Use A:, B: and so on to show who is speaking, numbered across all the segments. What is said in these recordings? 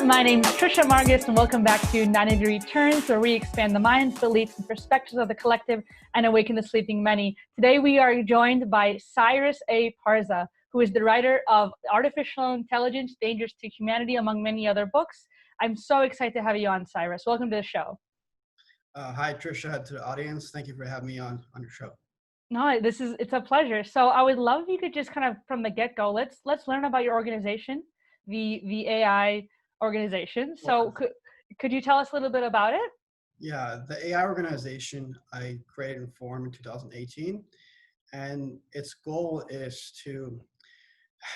A: My name is Trisha Margus, and welcome back to 90-Degree Turns, where we expand the minds, beliefs, and perspectives of the collective and awaken the sleeping many. Today, we are joined by Cyrus A. Parsa, who is the writer of Artificial Intelligence, Dangers to Humanity, among many other books. I'm so excited to have you on, Cyrus. Welcome to the show.
B: Hi, Trisha, to the audience. Thank you for having me on your show.
A: No, it's a pleasure. So I would love if you could just kind of from the get-go, let's learn about your organization, the AI organization. So could you tell us a little bit about it?
B: Yeah, the AI organization I created and formed in 2018, and its goal is to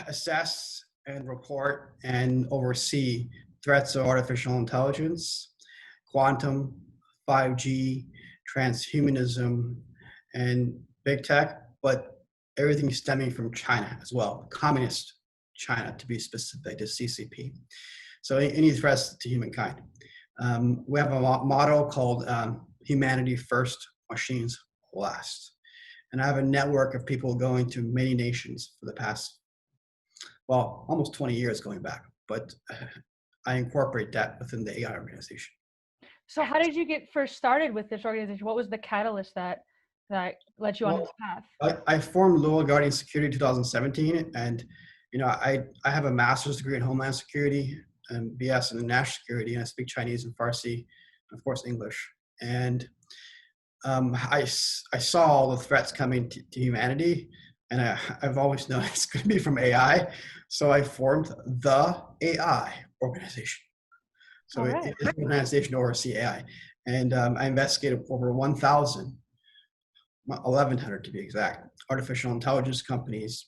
B: assess and report and oversee threats of artificial intelligence, quantum, 5G, transhumanism, and big tech, but everything stemming from China as well, communist China to be specific, to CCP. So any threats to humankind. We have a motto called humanity first, machines last. And I have a network of people going to many nations for the past, well, almost 20 years going back, but I incorporate that within the AI organization.
A: So how did you get first started with this organization? What was the catalyst that led you on this path?
B: I formed Loyal Guardian Security in 2017, and I have a master's degree in Homeland Security and BS in National Security, and I speak Chinese and Farsi, and of course English. And I saw all the threats coming to humanity, and I've always known it's going to be from AI, so I formed the AI organization. So it's an organization to oversee AI, and I investigated over 1,100 to be exact, artificial intelligence companies,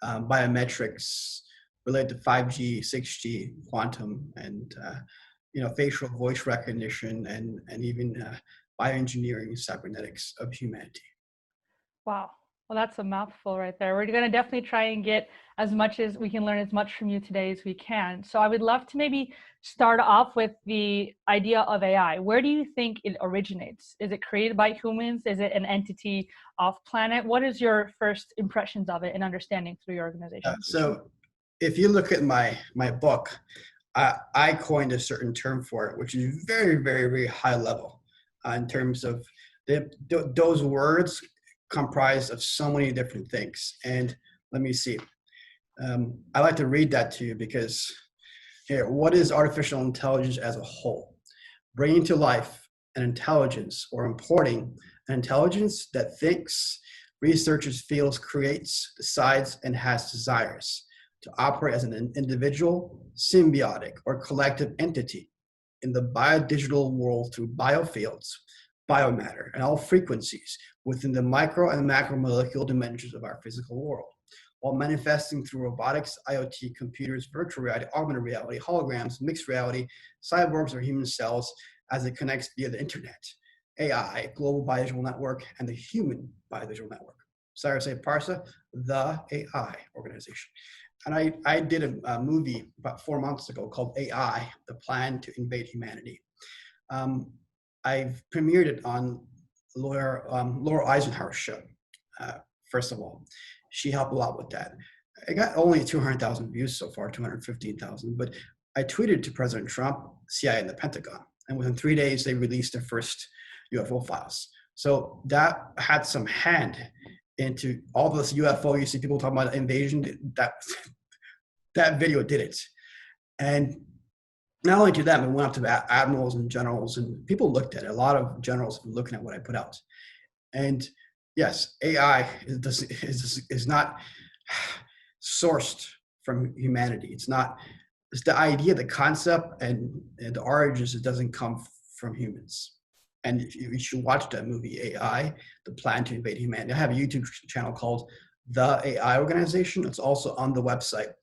B: biometrics related to 5G, 6G, quantum, and facial voice recognition, and even bioengineering, cybernetics of humanity.
A: Wow. Well, that's a mouthful right there. We're going to definitely try and get as much as we can learn as much from you today as we can. So I would love to maybe start off with the idea of AI. Where do you think it originates? Is it created by humans? Is it an entity off planet? What is your first impressions of it and understanding through your organization?
B: So if you look at my book, I coined a certain term for it, which is very, very, very high level in terms of those words comprised of so many different things. And let me see. I like to read that to you because here, what is artificial intelligence as a whole? Bringing to life an intelligence or importing an intelligence that thinks, researches, feels, creates, decides, and has desires to operate as an individual, symbiotic, or collective entity in the biodigital world through biofields, biomatter, and all frequencies within the micro and macromolecular dimensions of our physical world, while manifesting through robotics, IoT, computers, virtual reality, augmented reality, holograms, mixed reality, cyborgs, or human cells as it connects via the internet, AI, global biodigital network, and the human biodigital network. Cyrus A. Parsa, the AI organization. And I did a movie about 4 months ago called AI, The Plan to Invade Humanity. I've premiered it on Laura Eisenhower's show, first of all. She helped a lot with that. I got only 200,000 views so far, 215,000, but I tweeted to President Trump, CIA, and the Pentagon. And within 3 days, they released their first UFO files. So that had some hand into all this UFO. You see people talking about invasion, that video did it. And not only did that, but went up to admirals and generals, and people looked at it. A lot of generals have been looking at what I put out. And yes, AI is not sourced from humanity. It's the idea, the concept, and the origins, it doesn't come from humans. And you should watch that movie, AI, The Plan to Invade Humanity. I have a YouTube channel called The AI Organization. It's also on the website,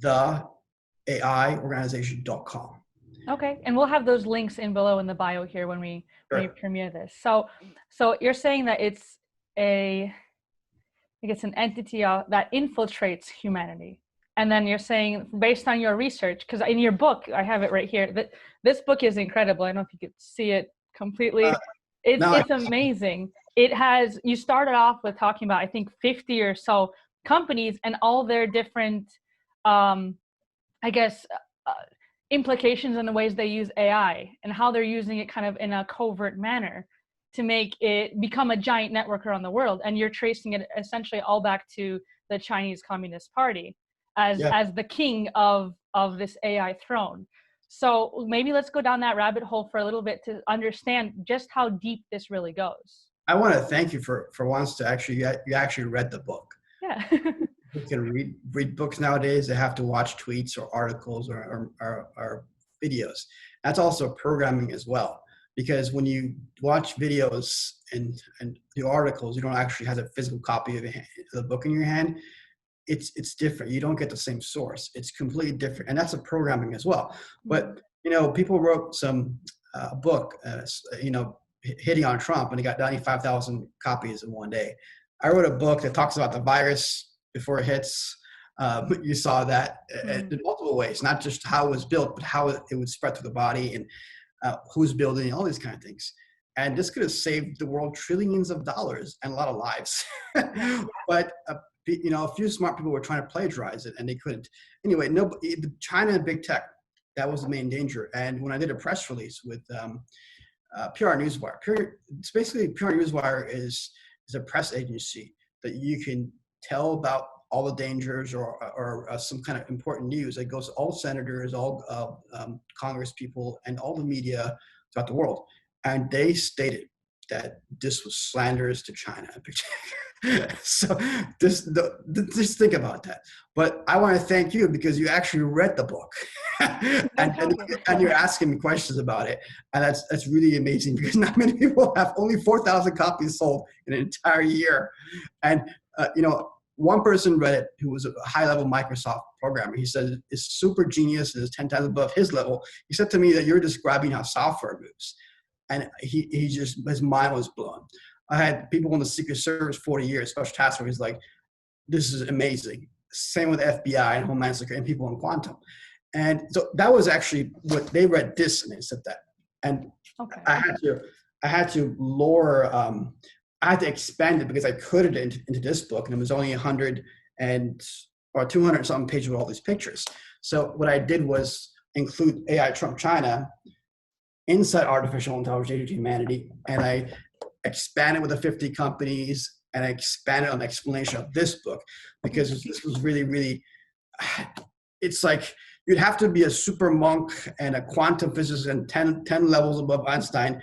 B: theaiorganization.com.
A: Okay, and we'll have those links in below in the bio here when we premiere this. So you're saying that it's an entity that infiltrates humanity, and then you're saying based on your research, because in your book, I have it right here, that this book is incredible. I don't know if you could see it completely. It's amazing. You started off with talking about, I think, 50 or so companies and all their different, implications in the ways they use AI and how they're using it kind of in a covert manner to make it become a giant network around the world. And you're tracing it essentially all back to the Chinese Communist Party as the king of this AI throne. So maybe let's go down that rabbit hole for a little bit to understand just how deep this really goes.
B: I want to thank you for once to actually, you actually read the book.
A: Yeah.
B: People can read books nowadays. They have to watch tweets or articles or videos. That's also programming as well, because when you watch videos and do articles, you don't actually have a physical copy of the book in your hand. It's different. You don't get the same source. It's completely different, and that's a programming as well. But people wrote some book, hitting on Trump, and he got 95,000 copies in one day. I wrote a book that talks about the virus before it hits. You saw that in multiple ways, not just how it was built, but how it would spread through the body and who's building, all these kind of things. And this could have saved the world trillions of dollars and a lot of lives. But a few smart people were trying to plagiarize it, and they couldn't. Anyway, China and big tech, that was the main danger. And when I did a press release with PR Newswire, it's basically PR Newswire is a press agency that you can tell about all the dangers or some kind of important news that goes to all senators, all Congress people, and all the media throughout the world. And they stated that this was slanderous to China. So just think about that. But I want to thank you because you actually read the book and you're asking me questions about it. And that's really amazing because not many people have. Only 4,000 copies sold in an entire year. And, one person read it who was a high-level Microsoft programmer. He said it's super genius and is 10 times above his level. He said to me that you're describing how software moves. And his mind was blown. I had people in the Secret Service 40 years, special task force, like, this is amazing. Same with FBI and Homeland Security and people in quantum. And so that was actually what they read this and they said that. And I had to lower, I had to expand it because I coded it into this book, and it was only 100 or 200 something pages with all these pictures. So what I did was include AI Trump China inside artificial intelligence, age of humanity, and I expanded with the 50 companies, and I expanded on the explanation of this book because this was really, really, it's like you'd have to be a super monk and a quantum physicist and 10 levels above Einstein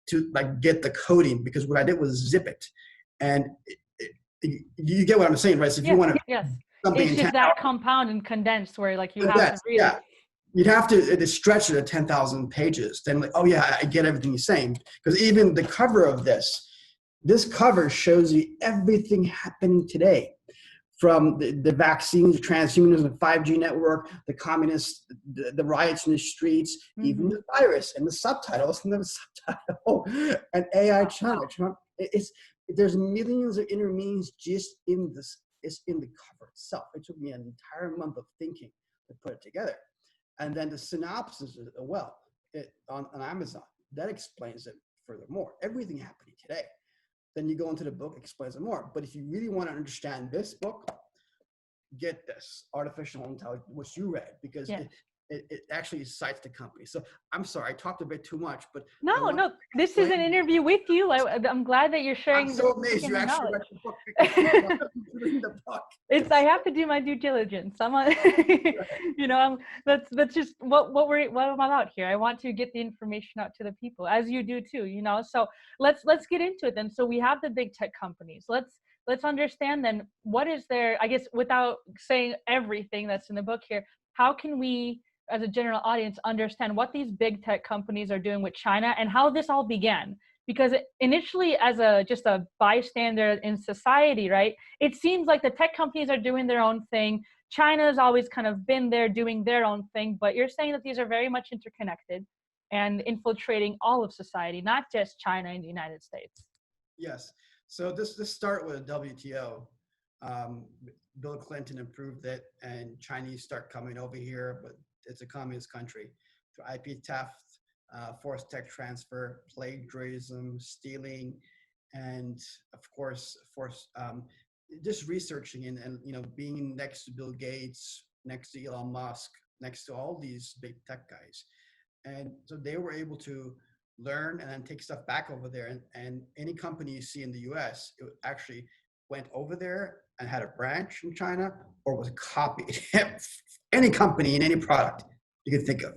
B: to like get the coding, because what I did was zip it. And you get what I'm saying, right? So if you want to something
A: it's just that compound and condensed where like you have to really
B: you'd have to stretch it to 10,000 pages. Then like, oh yeah, I get everything you're saying. Because even the cover of this cover shows you everything happening today. From the vaccines, the transhumanism, the 5G network, the communists, the riots in the streets, even the virus, and the subtitles, and and AI China. Trump, there's millions of inner meanings just in this. It's in the cover itself. It took me an entire month of thinking to put it together. And then the synopsis as well on Amazon, that explains it furthermore. Everything happening today. Then you go into the book, explains it more. But if you really want to understand this book, get this, Artificial Intelligence, which you read, because it actually cites the company. So I'm sorry, I talked a bit too much, but
A: no, this is an interview with you. I'm glad that you're sharing.
B: I'm so amazed you actually read the book because reading the book.
A: I have to do my due diligence. I'm on, that's just what I'm about here. I want to get the information out to the people, as you do too. So let's get into it then. So we have the big tech companies. Let's understand then what is there. I guess without saying everything that's in the book here, how can we, as a general audience, understand what these big tech companies are doing with China and how this all began? Because initially, as just a bystander in society, right, it seems like the tech companies are doing their own thing. China's always kind of been there doing their own thing, but you're saying that these are very much interconnected and infiltrating all of society, not just China and the United States.
B: Yes. So this start with WTO. Bill Clinton approved it, and Chinese start coming over here, but it's a communist country. Through IP theft, forced tech transfer, plagiarism, stealing, and of course, just researching and being next to Bill Gates, next to Elon Musk, next to all these big tech guys. And so they were able to learn and then take stuff back over there. And any company you see in the US, it actually went over there and had a branch in China or was copied. Any company in any product you could think of.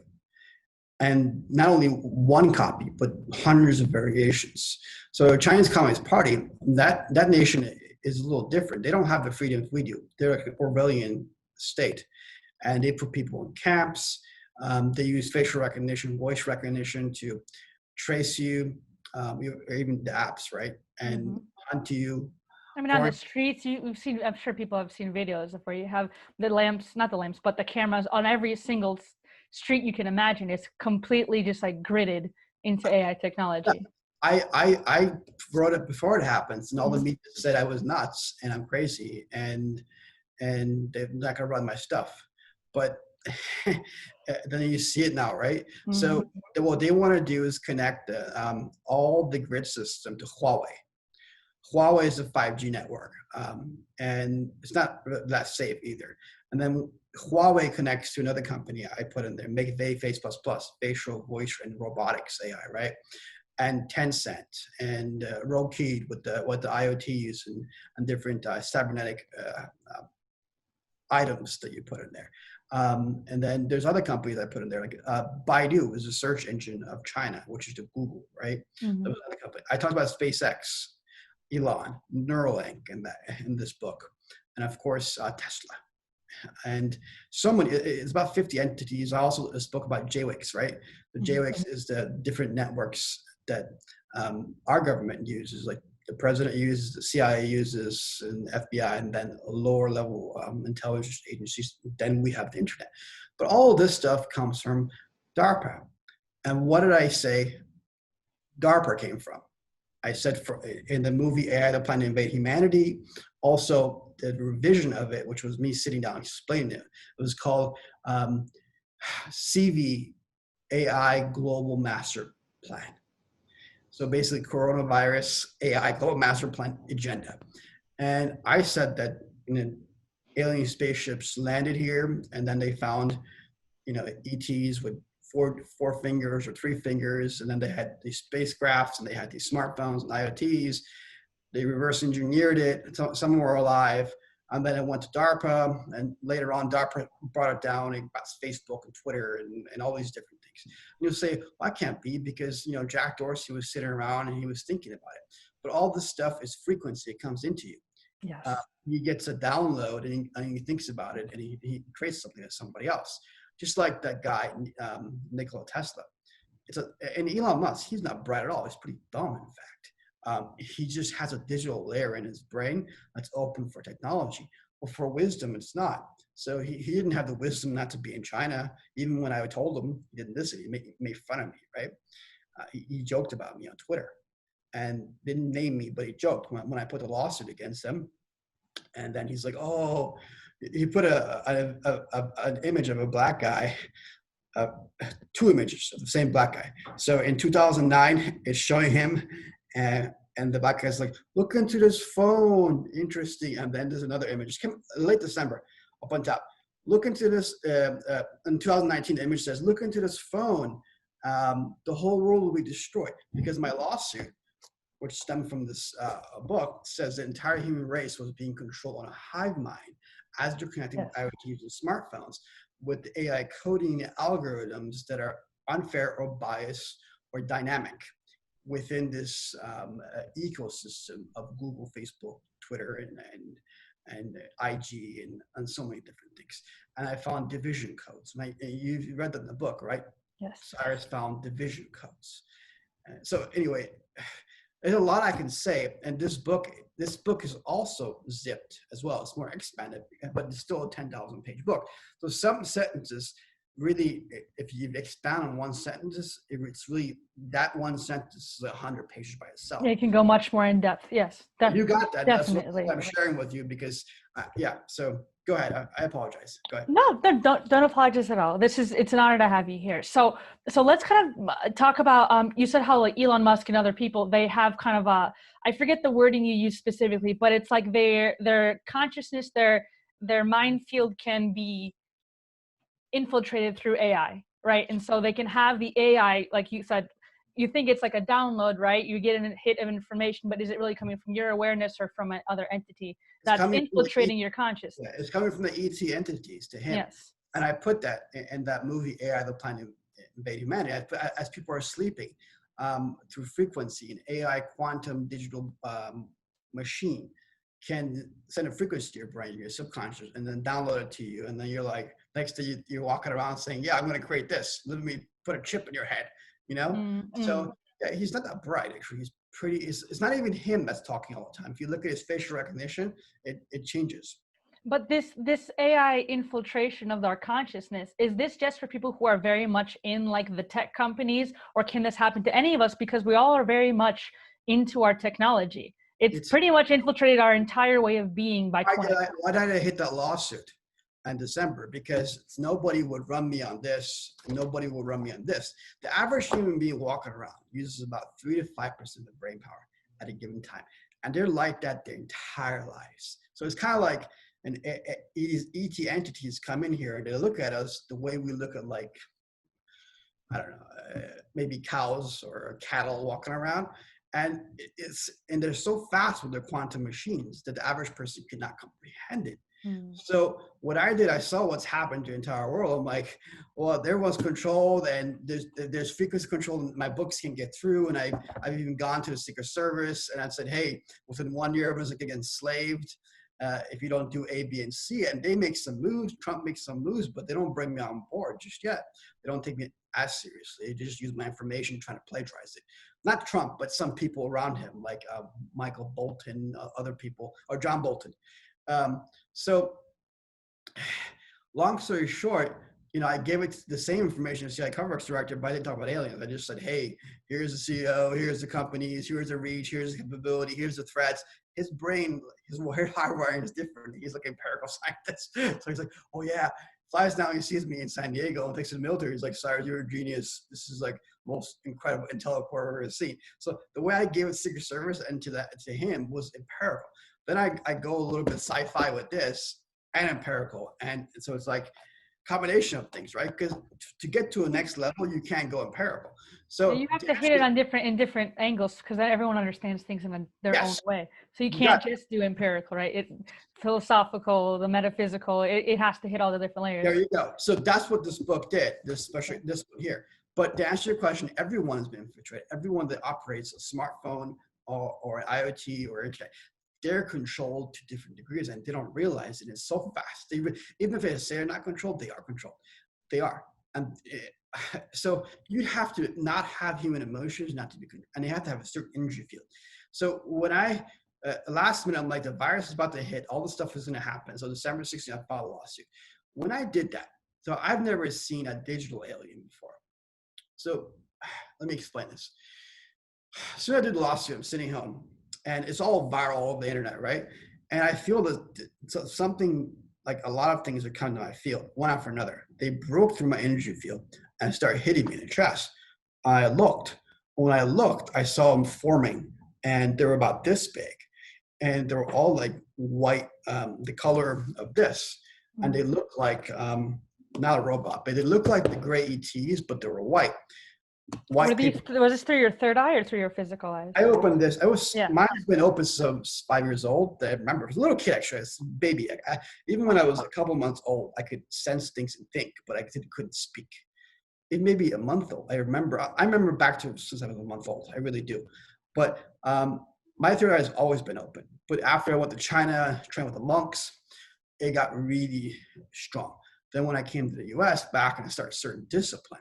B: And not only one copy, but hundreds of variations. So Chinese Communist Party, that nation is a little different. They don't have the freedoms we do. They're like an Orwellian state. And they put people in camps. They use facial recognition, voice recognition to trace you, or even the apps, right? And hunt you.
A: I mean, on the streets, we've seen, I'm sure people have seen videos of where you have the lamps, not the lamps, but the cameras on every single street you can imagine. It's completely just like gridded into AI technology.
B: I wrote it before it happens, and all the media said I was nuts and I'm crazy, and they're not gonna run my stuff. But then you see it now, right? So what they want to do is connect all the grid system to Huawei. Huawei is a 5G network, and it's not that safe either. And then Huawei connects to another company I put in there, Face++, facial voice and robotics AI, right? And Tencent and Rokeed with what the IoT use and different cybernetic items that you put in there. And then there's other companies I put in there, like Baidu is a search engine of China, which is the Google, right? Those other companies. I talked about SpaceX, Elon, Neuralink in this book, and of course Tesla. And it's about 50 entities. I also spoke about JWICs, right? The JWICs is the different networks that our government uses, like the president uses, the CIA uses, and the FBI, and then lower level intelligence agencies. Then we have the internet. But all of this stuff comes from DARPA. And what did I say DARPA came from? I said in the movie AI, The Plan to Invade Humanity, also the revision of it, which was me sitting down explaining it, it was called CV AI Global Master Plan. So basically coronavirus AI Global Master Plan agenda. And I said that alien spaceships landed here and then they found, ETs with four fingers or three fingers, and then they had these spacecrafts and they had these smartphones and IoTs. They reverse engineered it. Some were alive, and then it went to DARPA, and later on DARPA brought it down and got Facebook and Twitter and all these different things. And you'll say, well, I can't be because Jack Dorsey was sitting around and he was thinking about it. But all this stuff is frequency. It comes into you.
A: Yes.
B: He gets a download and he thinks about it and he creates something as somebody else. Just like that guy, Nikola Tesla. And Elon Musk, he's not bright at all. He's pretty dumb, in fact. He just has a digital layer in his brain that's open for technology. Well, for wisdom, it's not. So he didn't have the wisdom not to be in China. Even when I told him, he didn't listen. He made fun of me, right? He joked about me on Twitter and didn't name me, but he joked when I put the lawsuit against him. And then he's like, oh, he put an image of a black guy, two images of the same black guy. So in 2009, it's showing him, and the black guy's like, look into this phone, interesting. And then there's another image, came late December, up on top. Look into this, in 2019, the image says, look into this phone. The whole world will be destroyed because my lawsuit, which stemmed from this book, says the entire human race was being controlled on a hive mind as they're connecting with IoT using smartphones with the AI coding algorithms that are unfair or biased or dynamic within this ecosystem of Google, Facebook, Twitter, and IG and so many different things. And I found division codes. And you read that in the book, right?
A: Yes.
B: Cyrus found division codes. So anyway, there's a lot I can say, and this book is also zipped as well. It's more expanded, but it's still a 10,000 page book. So some sentences really, if you expand on one sentence, it's really that one sentence is 100 pages by itself.
A: Yeah, it can go much more in depth. Yes,
B: you got that.
A: Definitely.
B: That's what I'm sharing with you because, So go ahead. I apologize. Go ahead.
A: No, don't apologize at all. It's an honor to have you here. So let's kind of talk about, you said how like Elon Musk and other people, they have kind of I forget the wording you use specifically, but it's like their consciousness, their mind field can be infiltrated through AI, right? And so they can have the AI, like you said, you think it's like a download, right? You get a hit of information, but is it really coming from your awareness or from another entity that's infiltrating your consciousness?
B: Yeah, it's coming from the ET entities to him.
A: Yes.
B: And I put that in that movie, AI, the Plan to Invade Humanity. As people are sleeping through frequency, an AI quantum digital machine can send a frequency to your brain, your subconscious, and then download it to you. And then you're like, next to you, you're walking around saying, yeah, I'm going to create this. Let me put a chip in your head, you know?
A: Mm-hmm.
B: So yeah, he's not that bright, actually. He's pretty, it's not even him that's talking all the time. If you look at his facial recognition, it changes.
A: But this AI infiltration of our consciousness, is this just for people who are very much in like the tech companies, or can this happen to any of us? Because we all are very much into our technology. It's pretty much infiltrated our entire way of being by 20.
B: Why did I hit that lawsuit in December? Because nobody would run me on this, and nobody will run me on this. The average human being walking around uses about 3 to 5% of brain power at a given time. And they're like that their entire lives. So it's kind of like these ET entities come in here and they look at us the way we look at, like, I don't know, maybe cows or cattle walking around. And they're so fast with their quantum machines that the average person cannot comprehend it. So what I did, I saw what's happened to the entire world. I'm like, well, everyone's controlled, and there's frequency control, and my books can't get through. And I've even gone to the Secret Service, and I said, hey, within 1 year, everyone's going to get enslaved if you don't do A, B, and C. And they make some moves. Trump makes some moves, but they don't bring me on board just yet. They don't take me as seriously. They just use my information, trying to plagiarize it. Not Trump, but some people around him, like Michael Bolton, other people, or John Bolton. So long story short, I gave it the same information to CIA CoverWorks director, but I didn't talk about aliens. I just said, hey, here's the CEO, here's the companies, here's the reach, here's the capability, here's the threats. His brain, his hardwiring is different. He's like an empirical scientist. So he's like, oh yeah, flies down, he sees me in San Diego and thinks of the military. He's like, Cyrus, you're a genius. This is like most incredible intel core I've ever seen. So the way I gave it Secret Service and to him was empirical. Then I go a little bit sci-fi with this and empirical. And so it's like combination of things, right? Because to get to a next level, you can't go empirical. So
A: you have to hit it on different angles, because then everyone understands things in their own way. So you can't just do empirical, right? Philosophical, the metaphysical, it has to hit all the different layers.
B: There you go. So that's what this book did, this one here. But to answer your question, everyone has been infiltrated. Everyone that operates a smartphone or an IoT or internet, they're controlled to different degrees, and they don't realize it. It's so fast. Even if they say they're not controlled, they are controlled. They are. And so you have to not have human emotions, not to be, and you have to have a certain energy field. So when last minute, I'm like, the virus is about to hit, all the stuff is going to happen. So December 16th, I filed a lawsuit. When I did that, so I've never seen a digital alien before. So let me explain this. So I did the lawsuit, I'm sitting home, and it's all viral all over the internet, right? And I feel that something, like a lot of things are coming to my field, one after another. They broke through my energy field and started hitting me in the chest. I looked. When I looked, I saw them forming, and they were about this big. And they were all like white, the color of this. And they looked like, not a robot, but they looked like the gray ETs, but they were white.
A: Was this through your third eye or through your physical eyes?
B: I opened this. Mine's been open since 5 years old. I remember, I was a little kid, actually. I was a baby. Even when I was a couple months old, I could sense things and think, but I couldn't speak. It may be a month old. I remember back to since I was a month old. I really do. But my third eye has always been open. But after I went to China, trained with the monks, it got really strong. Then when I came to the US back and I started certain discipline,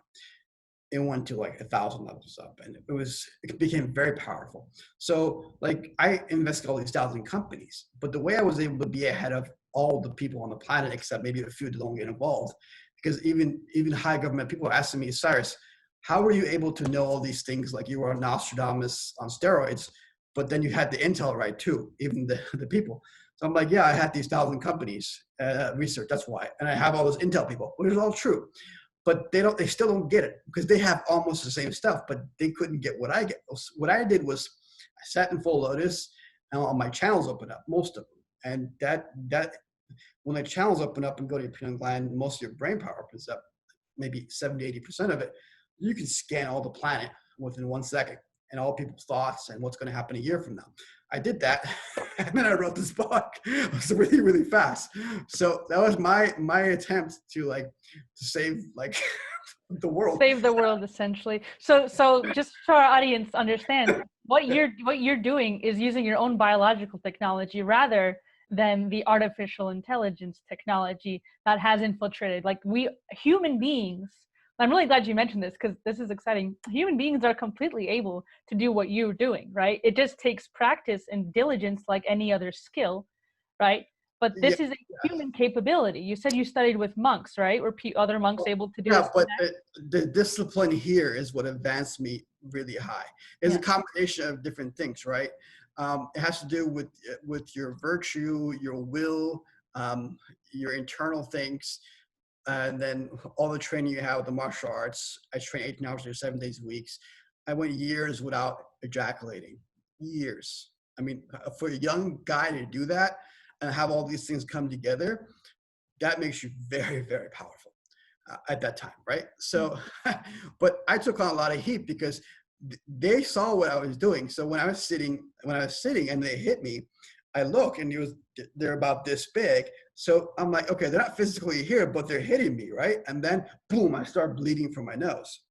B: it went to like 1,000 levels up, and it became very powerful. So like I invested all these 1,000 companies, but the way I was able to be ahead of all the people on the planet, except maybe a few that don't get involved, because even high government people are asking me, Cyrus, how were you able to know all these things? Like you were a Nostradamus on steroids, but then you had the intel right too, even the people. So I'm like, yeah, I had these 1,000 companies research, that's why. And I have all those intel people, which is all true. But they still don't get it, because they have almost the same stuff, but they couldn't get what I get. What I did was I sat in full lotus, and all my channels opened up, most of them. And that when the channels open up and go to your pineal gland, most of your brain power opens up, maybe 70-80% of it. You can scan all the planet within 1 second and all people's thoughts and what's going to happen a year from now. I did that, and then I wrote this book. It was really, really fast. So that was my attempt to save the world.
A: Save the world, essentially. So just so our audience understand, what you're doing is using your own biological technology rather than the artificial intelligence technology that has infiltrated. Like, we human beings, I'm really glad you mentioned this because this is exciting. Human beings are completely able to do what you're doing, right? It just takes practice and diligence like any other skill, right? But this is a human capability. You said you studied with monks, right? Were other monks able to do this?
B: Yeah, but the discipline here is what advanced me really high. It's a combination of different things, right? It has to do with your virtue, your will, your internal things, and then all the training you have with the martial arts. I train 18 hours a day, 7 days a week. I went years without ejaculating. Years. I mean, for a young guy to do that and have all these things come together, that makes you very, very powerful at that time, right? So, but I took on a lot of heat because they saw what I was doing. So when I was sitting and they hit me, I look and they're about this big. So I'm like, okay, they're not physically here, but they're hitting me, right? And then boom, I start bleeding from my nose,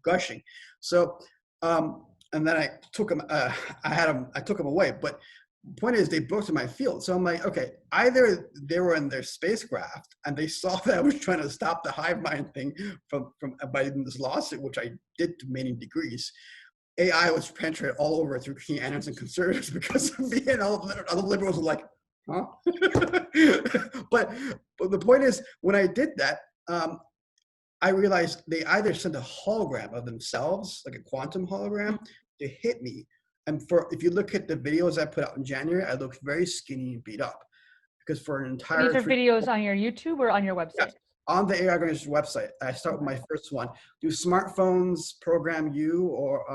B: gushing. So, and then I took them. I took them away. But the point is, they broke to my field. So I'm like, okay, either they were in their spacecraft and they saw that I was trying to stop the hive mind thing from by this lawsuit, which I did to many degrees. AI was penetrated all over through key anarchists and conservatives because of me, and all the liberals were like, huh? but the point is, when I did that, I realized they either sent a hologram of themselves, like a quantum hologram, to hit me. And if you look at the videos I put out in January, I looked very skinny and beat up because for an entire.
A: These are videos on your YouTube or on your website?
B: Yes, on the AI organization website. I start with my first one. Do smartphones program you or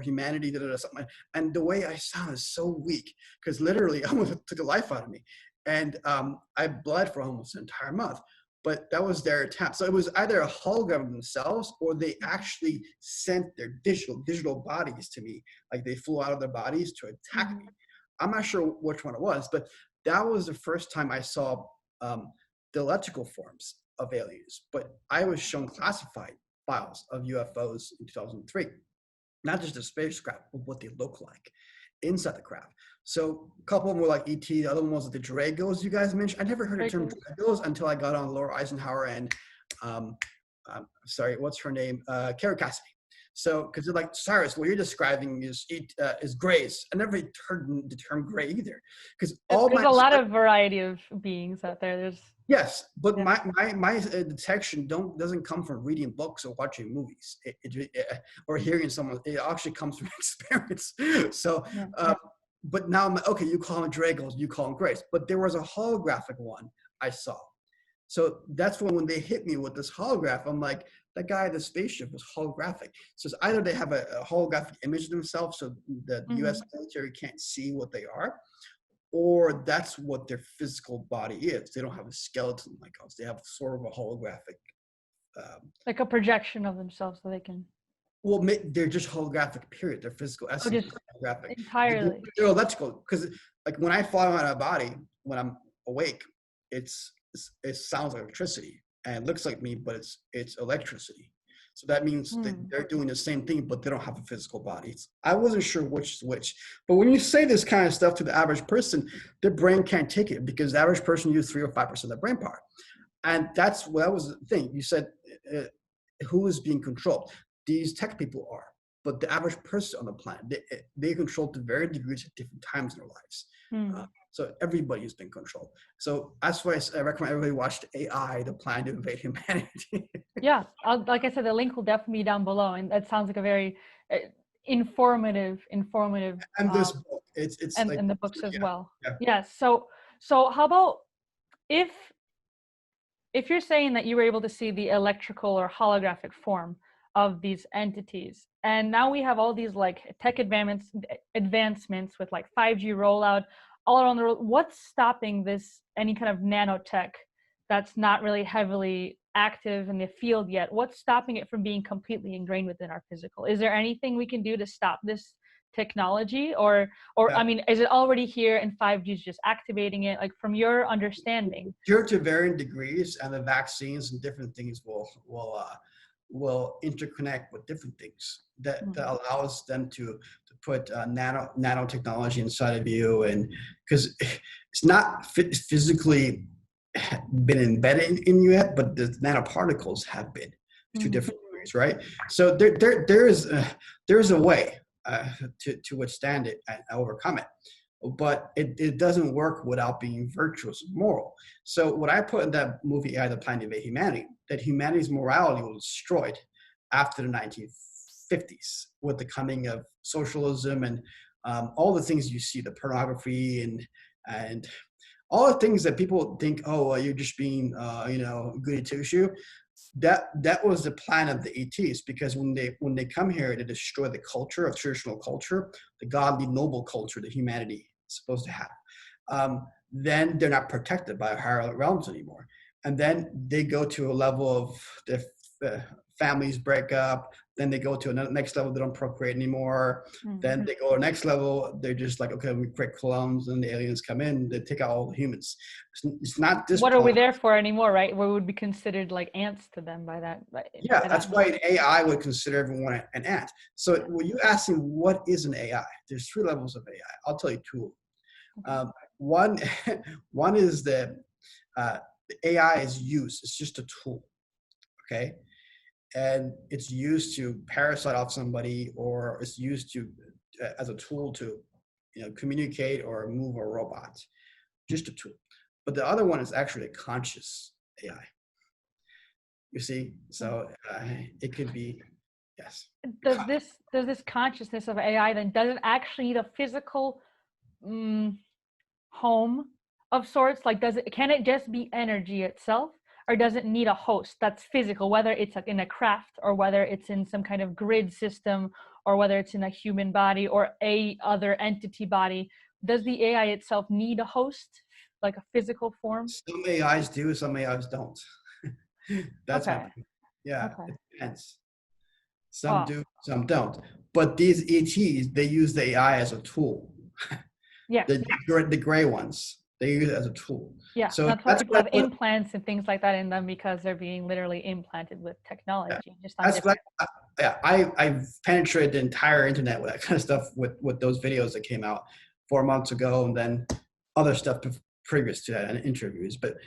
B: humanity? Something. And the way I sound is so weak because literally almost took the life out of me. And I bled for almost an entire month. But that was their attempt. So it was either a hologram of themselves or they actually sent their digital bodies to me. Like they flew out of their bodies to attack me. I'm not sure which one it was, but that was the first time I saw the electrical forms of aliens. But I was shown classified files of UFOs in 2003. Not just the spacecraft, but what they look like inside the craft. So a couple of them were like ET, the other one was like the Dragos you guys mentioned. I never heard the term Dragos until I got on Laura Eisenhower and, sorry, what's her name? Carrie Cassidy. So, because they're like, Cyrus, what you're describing is grays. I never heard the term gray either. Because
A: there's a lot of variety of beings out there.
B: Yes, but my detection doesn't come from reading books or watching movies or hearing someone. It actually comes from experience. So, but now I'm like, okay, you call them Dragos, you call them Grays. But there was a holographic one I saw. So that's when they hit me with this holograph, I'm like, that guy at the spaceship was holographic. So it's either they have a holographic image of themselves so the U.S. military can't see what they are, or that's what their physical body is. They don't have a skeleton like us. They have sort of a holographic.
A: Like a projection of themselves so they can.
B: Well, they're just holographic, period. Their physical essence is holographic.
A: Entirely.
B: They're electrical, because like when I fly out of my body, when I'm awake, it sounds like electricity. And it looks like me, but it's electricity. So that means that they're doing the same thing, but they don't have a physical body. I wasn't sure which is which. But when you say this kind of stuff to the average person, their brain can't take it because the average person uses 3 or 5% of their brain power. And that was the thing. You said, who is being controlled? These tech people are. But the average person on the planet, they control to varying degrees at different times in their lives. So everybody's been controlled. So that's why I recommend everybody watch AI, The Plan to Invade Humanity.
A: Yeah, like I said, the link will definitely be down below, and that sounds like a very informative.
B: And this book, it's
A: and,
B: like,
A: and the books as well.
B: Yeah.
A: Yes. So how about if you're saying that you were able to see the electrical or holographic form of these entities, and now we have all these like tech advancements with like 5G rollout, all around the world. What's stopping this, any kind of nanotech that's not really heavily active in the field yet? What's stopping it from being completely ingrained within our physical? Is there anything we can do to stop this technology, or
B: Yeah.
A: I mean, is it already here and 5G is just activating it? Like, from your understanding.
B: Here to varying degrees, and the vaccines and different things will interconnect with different things that allows them to put nanotechnology inside of you, and because it's not physically been embedded in you yet, but the nanoparticles have been to different degrees, right? So there's a way to withstand it and overcome it, but it doesn't work without being virtuous and moral. So what I put in that movie, AI, The Plan to Invade Humanity, that humanity's morality was destroyed after the 1950s with the coming of socialism and all the things you see, the pornography and all the things that people think, oh, well, you're just being, goody two shoe. That was the plan of the ETs, because when they come here to destroy the culture of traditional culture, the godly, noble culture that humanity is supposed to have, then they're not protected by higher realms anymore. And then they go to a level of the families break up. Then they go to another next level. They don't procreate anymore. Then they go to the next level. They're just like, okay, we create clones, and the aliens come in. They take out all the humans. It's not this.
A: What are we there for anymore, right? We would be considered like ants to them by that.
B: Yeah, that's why an AI would consider everyone an ant. So when you ask me what is an AI, there's 3 levels of AI. I'll tell you 2. One is the AI is used. It's just a tool, okay? And it's used to parasite off somebody, or it's used to as a tool to communicate or move a robot. Just a tool. But the other one is actually a conscious AI. You see, so it could be, yes.
A: Does this consciousness of AI then, does it actually need a physical home of sorts? Like, can it just be energy itself, or does it need a host that's physical, whether it's like in a craft, or whether it's in some kind of grid system, or whether it's in a human body or a other entity body? Does the AI itself need a host, like a physical form?
B: Some AIs do, some AIs don't. That's
A: okay.
B: Yeah,
A: okay.
B: It depends. Some do, some don't. But these ETs, they use the AI as a tool.
A: Yeah.
B: The gray ones, they use it as a tool.
A: Yeah,
B: so
A: that's why people have implants and things like that in them, because they're being literally implanted with technology. Just on different.
B: I've penetrated the entire internet with that kind of stuff, with those videos that came out 4 months ago, and then other stuff previous to that, and interviews. But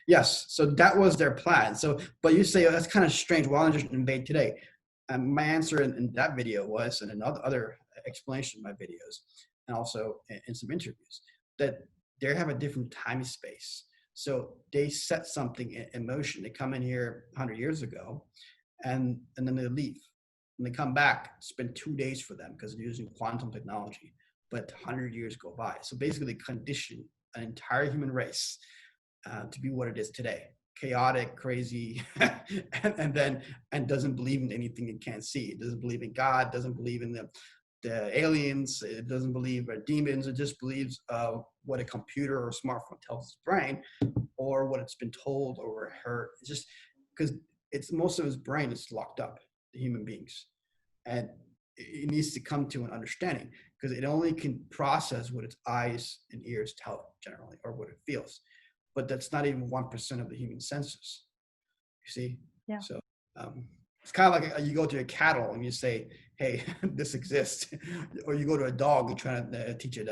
B: yes, so that was their plan. So, but you say, oh, that's kind of strange. Why don't you just invade today? And my answer in that video was, and in other explanation of my videos, and also in some interviews, that they have a different time space. So they set something in motion. They come in here 100 years ago, and then they leave. And they come back, spend 2 days for them because they're using quantum technology. But 100 years go by. So basically, condition an entire human race to be what it is today: chaotic, crazy, and doesn't believe in anything it can't see. It doesn't believe in God. Doesn't believe in the aliens. It doesn't believe in demons. It just believes what a computer or a smartphone tells its brain, or what it's been told or heard. It's just because it's most of his brain is locked up, the human beings, and it needs to come to an understanding, because it only can process what its eyes and ears tell it generally, or what it feels. But that's not even 1% of the human senses. You see?
A: Yeah.
B: So it's kind of like you go to a cattle and you say, hey, this exists. Or you go to a dog and try to teach it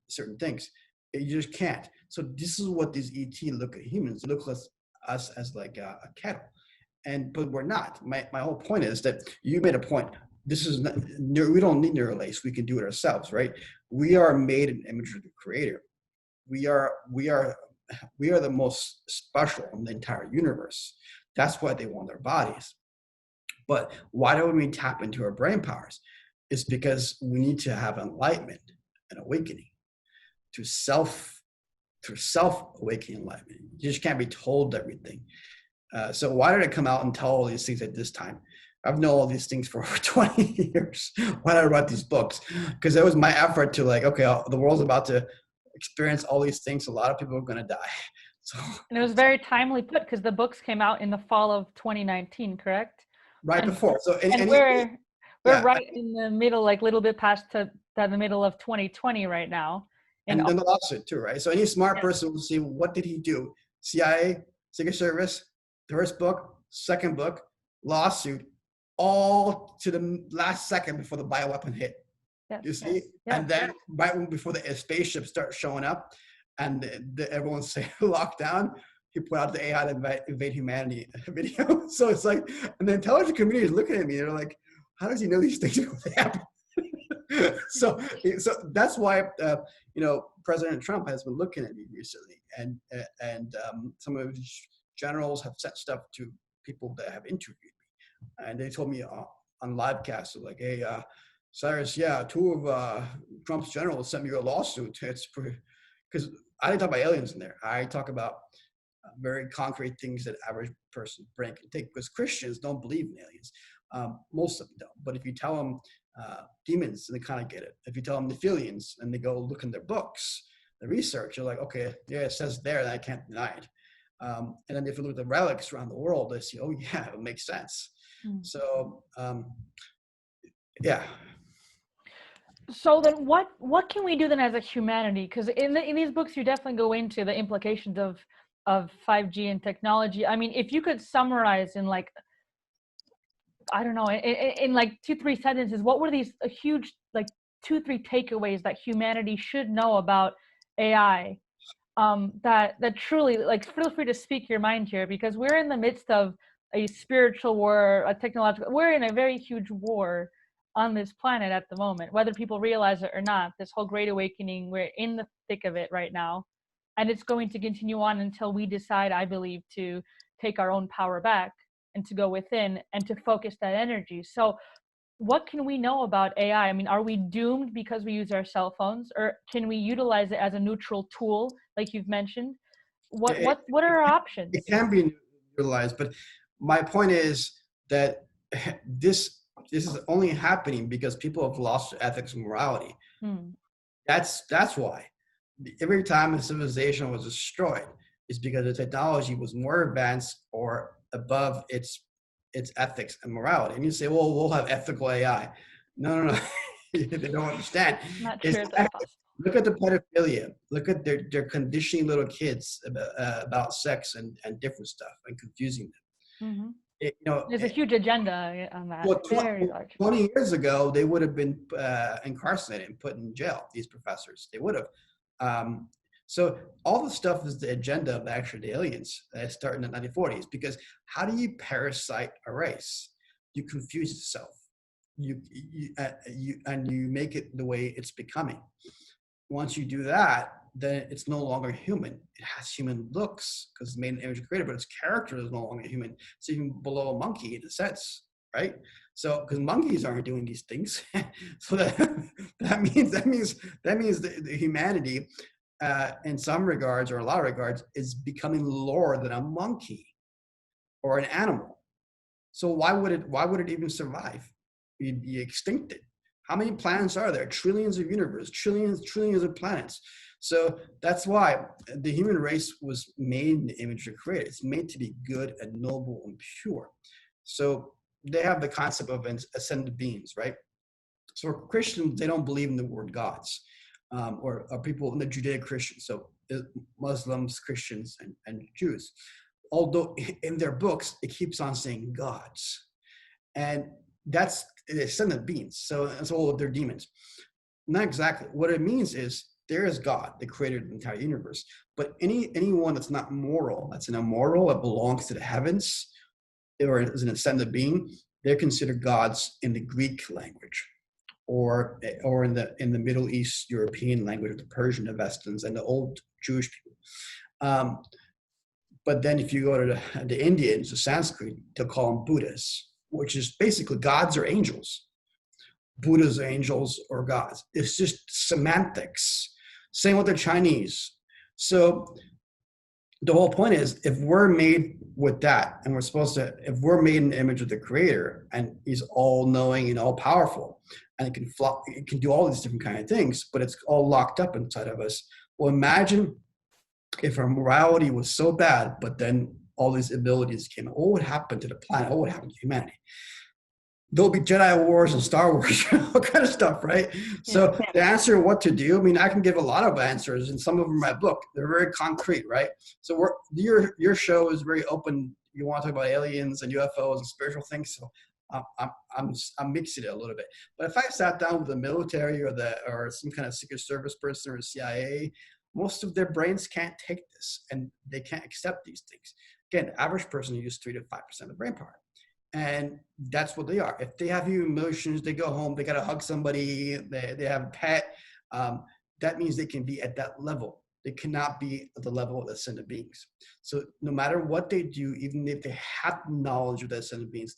B: certain things. You just can't. So this is what these ET look at humans. They look at us as like a cattle. But we're not. My whole point is that you made a point. This is not, we don't need neural lace. We can do it ourselves, right? We are made in the image of the Creator. We are the most special in the entire universe. That's why they want our bodies. But why don't we tap into our brain powers? It's because we need to have enlightenment and awakening through self-awakening enlightenment. You just can't be told everything. So why did I come out and tell all these things at this time? I've known all these things for over 20 years when I wrote these books, because it was my effort to like, okay, the world's about to experience all these things. A lot of people are going to die. So,
A: And it was very timely put because the books came out in the fall of 2019, correct?
B: right
A: And
B: before. So,
A: and we're
B: yeah.
A: right in the middle, like a little bit past to the middle of 2020 right now.
B: And then the lawsuit too, right? So any smart
A: Yeah.
B: person will see, what did he do? CIA, Secret Service, first book, second book, lawsuit, all to the last second before the bioweapon hit.
A: Yes,
B: You see?
A: yes, yes.
B: And then right before the spaceships start showing up and everyone's saying lockdown, he put out the AI to invade humanity video. So it's like, and the intelligence community is looking at me, they're like, how does he know these things are going to happen? so that's why President Trump has been looking at me recently, and some of his generals have sent stuff to people that have interviewed me, and they told me on live cast, like, hey, Cyrus, yeah, two of Trump's generals sent me a lawsuit. It's because I didn't talk about aliens in there. I talk about very concrete things that average person brain can take, because Christians don't believe in aliens. Most of them don't. But if you tell them demons, and they kind of get it. If you tell them Nephilians and they go look in their books, the research, you're like, okay, yeah, it says there, and I can't deny it. And then if you look at the relics around the world, they see, oh yeah, it makes sense. So yeah.
A: So then what can we do then as a humanity? Because in these books, you definitely go into the implications of 5G and technology. I mean, if you could summarize in like, I don't know, in like 2-3 sentences, what were these huge, like 2-3 takeaways that humanity should know about AI? That truly, like, feel free to speak your mind here, because we're in the midst of a spiritual war, a technological, we're in a very huge war on this planet at the moment, whether people realize it or not. This whole great awakening, we're in the thick of it right now, and it's going to continue on until we decide, I believe, to take our own power back and to go within and to focus that energy. So what can we know about AI? I mean, are we doomed because we use our cell phones, or can we utilize it as a neutral tool, like you've mentioned? What are our options?
B: It can be utilized, but my point is that this is only happening because people have lost ethics and morality. That's why. Every time a civilization was destroyed, it's because the technology was more advanced or above its ethics and morality. And you say, well, we'll have ethical AI. No. They don't understand.
A: Not sure if that's possible.
B: Look at the pedophilia. Look at their conditioning little kids about sex and different stuff and confusing them.
A: There's a huge agenda on that.
B: Well,
A: Very large.
B: 20 years ago, they would have been incarcerated and put in jail, these professors. They would have. So all the stuff is the agenda of actually the aliens that start in the 1940s, because how do you parasite a race? You confuse yourself. And you make it the way it's becoming. Once you do that, then it's no longer human. It has human looks because it's made an image creator, but its character is no longer human. It's even below a monkey in a sense, right? So because monkeys aren't doing these things, so that means the humanity, in some regards or a lot of regards, is becoming lower than a monkey or an animal. So why would it even survive? You'd be extincted. How many planets are there? Trillions of universes, trillions of planets. So that's why the human race was made in the image of creator. It's made to be good and noble and pure. So they have the concept of ascended beings, right? So Christians, they don't believe in the word gods, or people in the Judaic Christians, so Muslims, Christians, and Jews. Although in their books, it keeps on saying gods. And that's ascended beings. So that's all of their demons. Not exactly. What it means is there is God that created the entire universe. But anyone that's not moral, that's an immoral, that belongs to the heavens, or is an ascended being, they're considered gods in the Greek language, or in the Middle East European language of the Persian, the Vestans, and the old Jewish people. But then if you go to the Indians, the Sanskrit, they'll call them Buddhas, which is basically gods or angels. Buddhas, angels, or gods. It's just semantics. Same with the Chinese. So the whole point is, if we're made with that, and we're supposed to, if we're made in the image of the creator, and he's all knowing and all powerful, and it can do all these different kind of things, but it's all locked up inside of us. Well, imagine if our morality was so bad, but then all these abilities came. What would happen to the planet? What would happen to humanity? There'll be Jedi Wars and Star Wars, all kind of stuff, right? So the answer what to do, I mean, I can give a lot of answers, and some of them in my book. They're very concrete, right? So your show is very open. You want to talk about aliens and UFOs and spiritual things, so I'm mixing it a little bit. But if I sat down with the military or some kind of Secret Service person or CIA, most of their brains can't take this, and they can't accept these things. Again, average person uses 3 to 5% of brain power. And that's what they are. If they have emotions, they go home, they got to hug somebody, they have a pet. That means they can be at that level. They cannot be at the level of the ascended beings. So no matter what they do, even if they have knowledge of the ascended beings,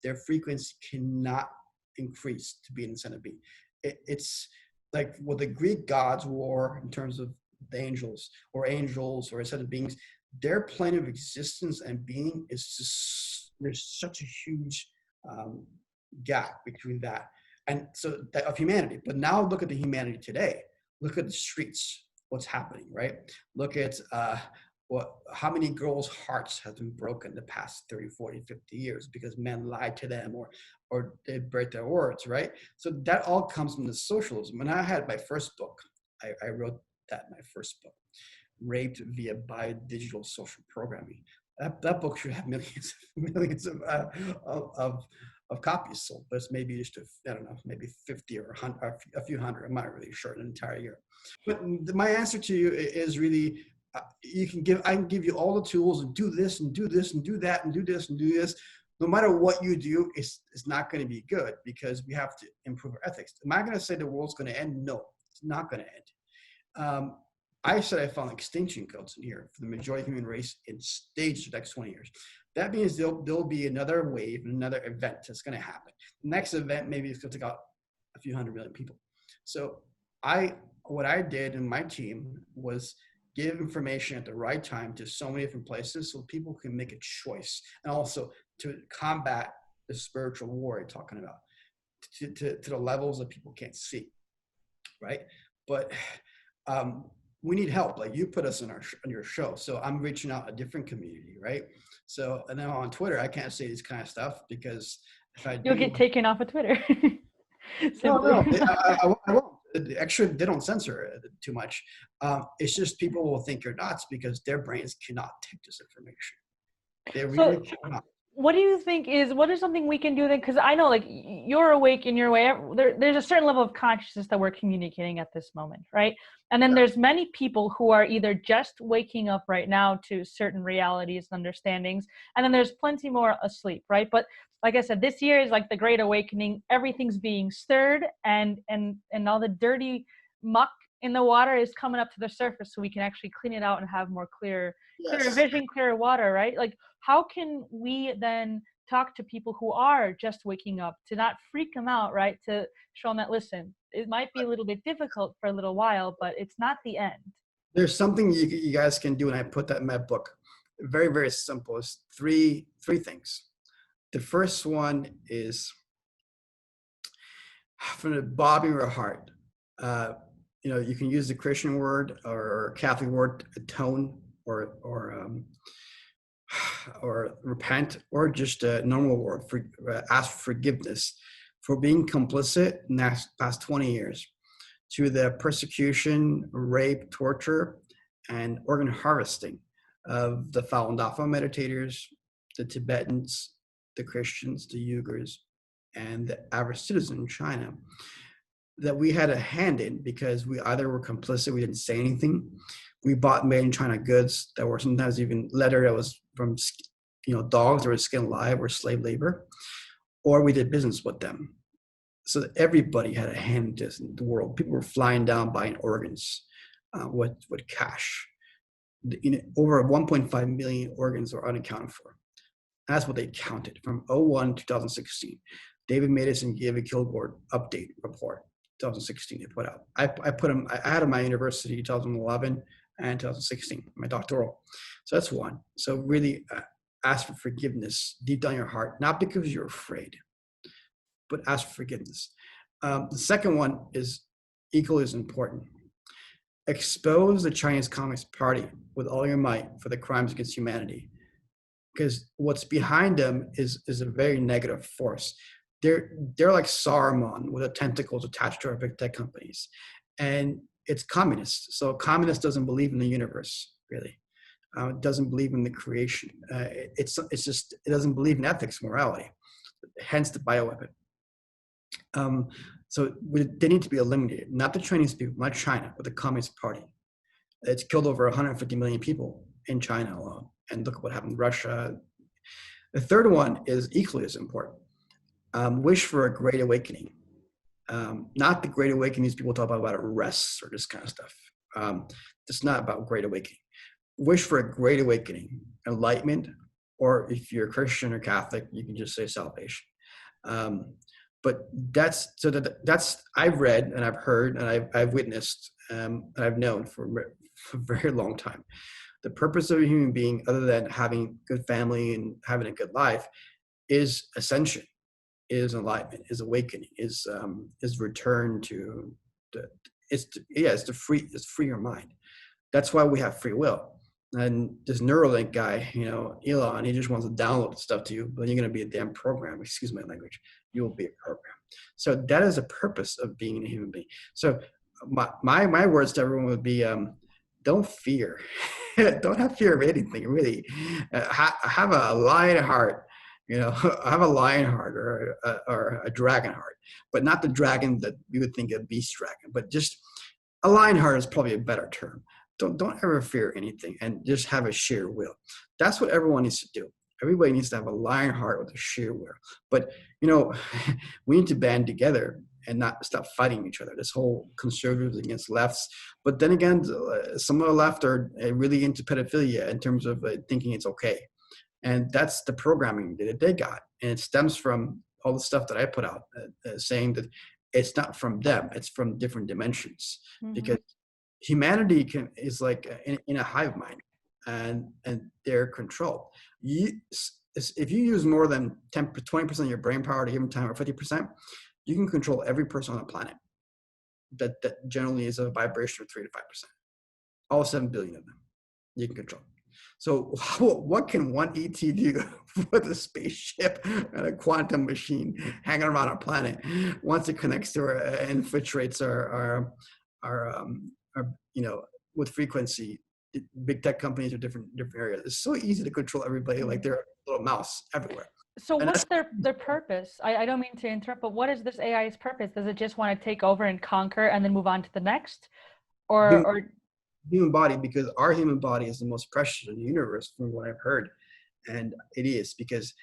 B: their frequency cannot increase to be an ascended being. It's like what the Greek gods were in terms of the angels or ascended beings. Their plane of existence and being is just, there's such a huge gap between that and so that of humanity. But now look at the humanity today. Look at the streets, what's happening, right? Look at how many girls' hearts have been broken the past 30, 40, 50 years because men lied to them or they break their words, right? So that all comes from the socialism. When I had my first book, I wrote that my first book, Raped via Biodigital Social Programming. That book should have millions of copies sold, but it's maybe just I don't know, maybe 50 or 100, or a few hundred. I'm not really sure, an entire year. But my answer to you is really, I can give you all the tools and do this and do this and do that and do this and do this. No matter what you do, it's not going to be good because we have to improve our ethics. Am I going to say the world's going to end? No, it's not going to end. I said I found extinction codes in here for the majority of the human race in stage the next 20 years. That means there'll be another wave, another event that's going to happen. The next event maybe is going to take out a few 100 million people. So what I did in my team was give information at the right time to so many different places so people can make a choice, and also to combat the spiritual war you're talking about to the levels that people can't see, right? But we need help. Like you put us on your show. So I'm reaching out a different community, right? So, and then on Twitter, I can't say this kind of stuff because if I do,
A: you'll get taken off of Twitter.
B: no, I won't. Actually, they don't censor it too much. It's just people will think you're nuts because their brains cannot take this information. They really cannot.
A: What do you think what is something we can do then? Because I know like you're awake in your way. There's a certain level of consciousness that we're communicating at this moment, right? And then there's many people who are either just waking up right now to certain realities and understandings. And then there's plenty more asleep, right? But like I said, this year is like the Great Awakening. Everything's being stirred and all the dirty muck in the water is coming up to the surface so we can actually clean it out and have more clearer vision, clearer water, right? Like how can we then talk to people who are just waking up to not freak them out, right? To show them that, listen, it might be a little bit difficult for a little while, but it's not the end.
B: There's something you guys can do, and I put that in my book. Very, very simple. It's three things. The first one is from the bottom of your heart. You can use the Christian word or Catholic word, atone, or repent, or just a normal word for ask for forgiveness for being complicit in the past 20 years to the persecution, rape, torture, and organ harvesting of the Falun Dafa meditators, the Tibetans, the Christians, the Uyghurs, and the average citizen in China, that we had a hand in because we either were complicit, we didn't say anything, we bought made in China goods that were sometimes even leather that was from dogs that were skinned alive or slave labor, or we did business with them. So that everybody had a hand in this in the world. People were flying down buying organs with cash. Over 1.5 million organs are unaccounted for. That's what they counted from 01 to 2016. David Madison gave a Kilgore update report, 2016 they put out. I had him at my university 2011, and 2016, my doctoral. So that's one. So really ask for forgiveness deep down your heart, not because you're afraid, but ask for forgiveness. The second one is equally as important. Expose the Chinese Communist Party with all your might for the crimes against humanity, because what's behind them is a very negative force. They're like Saruman with the tentacles attached to our big tech companies, and it's communist. So communist doesn't believe in the universe, really. It doesn't believe in the creation. It's just, it doesn't believe in ethics, morality. Hence the bioweapon. So they need to be eliminated. Not the Chinese people, not China, but the Communist Party. It's killed over 150 million people in China alone. And look what happened in Russia. The third one is equally as important. Wish for a great awakening. Not the great awakenings people talk about arrests or this kind of stuff. It's not about great awakening. Wish for a great awakening, enlightenment, or if you're Christian or Catholic, you can just say salvation. But that's I've read and I've heard and I've witnessed and I've known for a very long time. The purpose of a human being, other than having good family and having a good life, is ascension, is enlightenment, is awakening, is return to to free your mind. That's why we have free will. And this Neuralink guy, Elon, he just wants to download stuff to you, but you're going to be a damn program. Excuse my language. You will be a program. So that is the purpose of being a human being. So my words to everyone would be, don't fear. Don't have fear of anything, really. Have a lion heart. Have a lion heart or a dragon heart, but not the dragon that you would think of beast dragon, but just a lion heart is probably a better term. Don't ever fear anything and just have a sheer will. That's what everyone needs to do. Everybody needs to have a lion heart with a sheer will. But, we need to band together and not stop fighting each other. This whole conservatives against lefts. But then again, some of the left are really into pedophilia in terms of thinking it's okay. And that's the programming that they got. And it stems from all the stuff that I put out saying that it's not from them, it's from different dimensions. Mm-hmm. Because humanity is like in a hive mind, and they're controlled. If you use more than 20% of your brain power at a given time, or 50%, you can control every person on the planet. That generally is a vibration of 3 to 5%. All 7 billion of them you can control. So what can one ET do with a spaceship and a quantum machine hanging around our planet once it connects to our and infiltrates our with frequency? Big tech companies are different areas. It's so easy to control everybody, like they're a little mouse everywhere.
A: So what's their purpose? I don't mean to interrupt, but what is this AI's purpose? Does it just want to take over and conquer and then move on to the next? Or
B: human body, because our human body is the most precious in the universe from what I've heard. And it is because